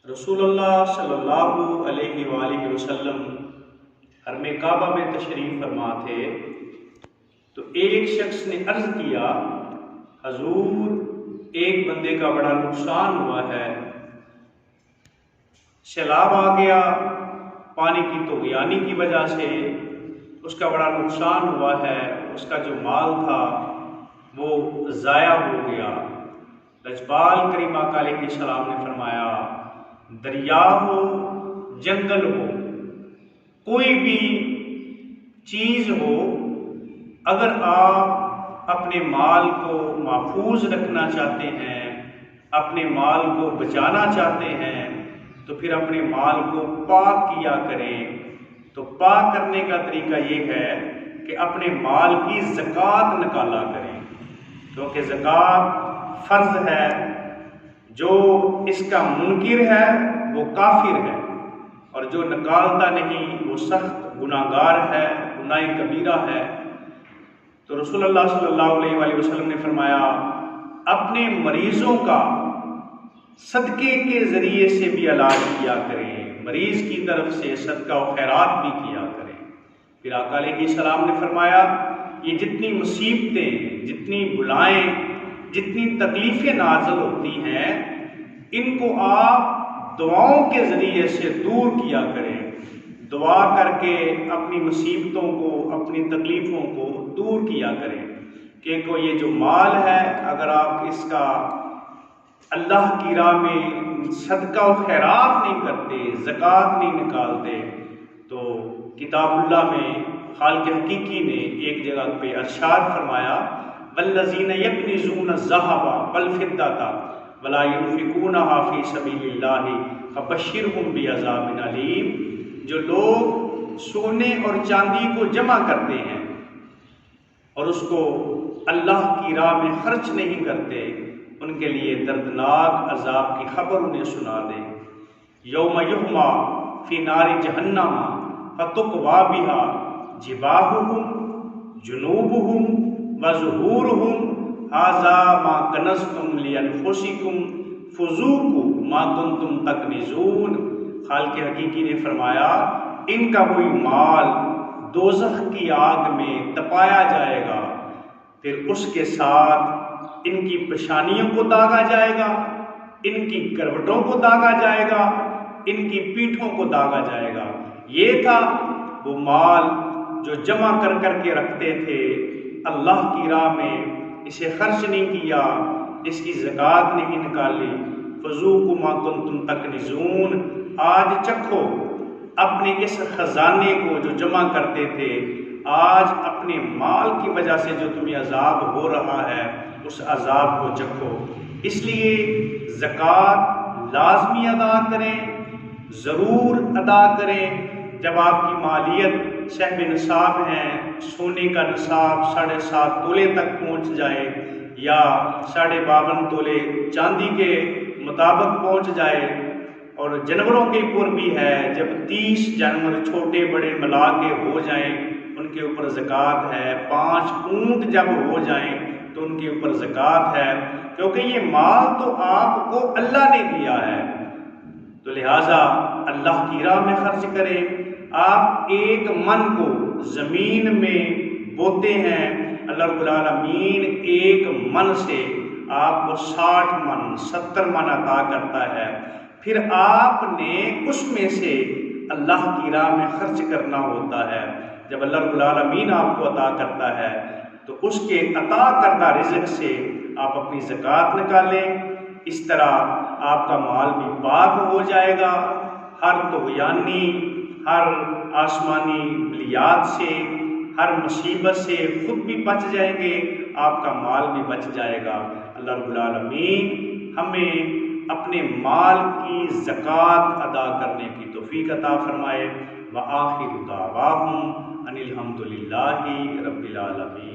رسول اللہ صلی اللہ علیہ وآلہ وسلم حرم کعبہ میں تشریف فرما تھے تو ایک شخص نے عرض کیا، حضور ایک بندے کا بڑا نقصان ہوا ہے، سیلاب آ گیا، پانی کی طغیانی کی وجہ سے اس کا بڑا نقصان ہوا ہے، اس کا جو مال تھا وہ ضائع ہو گیا۔ لجپال کریم آقا علیہ السلام نے فرمایا، دریا ہو، جنگل ہو، کوئی بھی چیز ہو، اگر آپ اپنے مال کو محفوظ رکھنا چاہتے ہیں، اپنے مال کو بچانا چاہتے ہیں، تو پھر اپنے مال کو پاک کیا کریں۔ تو پاک کرنے کا طریقہ یہ ہے کہ اپنے مال کی زکوٰۃ نکالا کریں، کیونکہ زکوٰۃ فرض ہے۔ جو اس کا منکر ہے وہ کافر ہے، اور جو نکالتا نہیں وہ سخت گناہگار ہے، گناہ کبیرہ ہے۔ تو رسول اللہ صلی اللہ علیہ وآلہ وسلم نے فرمایا، اپنے مریضوں کا صدقے کے ذریعے سے بھی علاج کیا کریں، مریض کی طرف سے صدقہ و خیرات بھی کیا کریں۔ پھر آقا علیہ السلام نے فرمایا، یہ جتنی مصیبتیں، جتنی بلائیں، جتنی تکلیفیں نازل ہوتی ہیں، ان کو آپ دعاؤں کے ذریعے سے دور کیا کریں۔ دعا کر کے اپنی مصیبتوں کو، اپنی تکلیفوں کو دور کیا کریں، کہ یہ جو مال ہے، اگر آپ اس کا اللہ کی راہ میں صدقہ و خیرات نہیں کرتے، زکوٰۃ نہیں نکالتے، تو کتاب اللہ میں خالق حقیقی نے ایک جگہ پہ ارشاد فرمایا، والذین یکنزون الذھب والفضة ولا ينفقونها فی سبیل اللہ فبشرہم بعذاب علیم۔ جو لوگ سونے اور چاندی کو جمع کرتے ہیں اور اس کو اللہ کی راہ میں خرچ نہیں کرتے، ان کے لیے دردناک عذاب کی خبر انہیں سنا دیں۔ یوم یحمى فی نار جہنم فتقوی بها جباہہم جنوبہم وظہورہم ھذا ما کنزتم لانفسکم فذوقوا ما کنتم تکنزون۔ خالق حقیقی نے فرمایا، ان کا وہی مال دوزخ کی آگ میں تپایا جائے گا، پھر اس کے ساتھ ان کی پیشانیوں کو داغا جائے گا، ان کی کروٹوں کو داغا جائے گا، ان کی پیٹھوں کو داغا جائے گا۔ یہ تھا وہ مال جو جمع کر کر کے رکھتے تھے اللہ کی راہ میں، اسے خرچ نہیں کیا، اس کی زکوٰۃ نہیں نکالی۔ فذوقوا ما کنتم تکنزون، آج چکھو اپنے اس خزانے کو جو جمع کرتے تھے، آج اپنے مال کی وجہ سے جو تمہیں عذاب ہو رہا ہے، اس عذاب کو چکھو۔ اس لیے زکوٰۃ لازمی ادا کریں، ضرور ادا کریں۔ جب آپ کی مالیت صاحب نصاب ہیں، سونے کا نصاب 7.5 تولے تک پہنچ جائے، یا 52.5 تولے چاندی کے مطابق پہنچ جائے، اور جانوروں کے اوپر بھی ہے، جب 30 جانور چھوٹے بڑے ملا کے ہو جائیں ان کے اوپر زکوٰۃ ہے، 5 اونٹ جب ہو جائیں تو ان کے اوپر زکوٰۃ ہے، کیونکہ یہ مال تو آپ کو اللہ نے دیا ہے، تو لہٰذا اللہ کی راہ میں خرچ کریں۔ آپ 1 من کو زمین میں بوتے ہیں، اللہ رب العالمین 1 من سے آپ کو 60 من 70 من عطا کرتا ہے، پھر آپ نے اس میں سے اللہ کی راہ میں خرچ کرنا ہوتا ہے۔ جب اللہ رب العالمین آپ کو عطا کرتا ہے تو اس کے عطا کردہ رزق سے آپ اپنی زکوٰۃ نکالیں، اس طرح آپ کا مال بھی پاک ہو جائے گا، ہر طغیانی، ہر آسمانی بلیات سے، ہر مصیبت سے خود بھی بچ جائیں گے، آپ کا مال بھی بچ جائے گا۔ اللہ رب العالمین ہمیں اپنے مال کی زکوٰۃ ادا کرنے کی توفیق عطا فرمائے۔ وآخر دعواہم ان الحمد للہ رب العالمین۔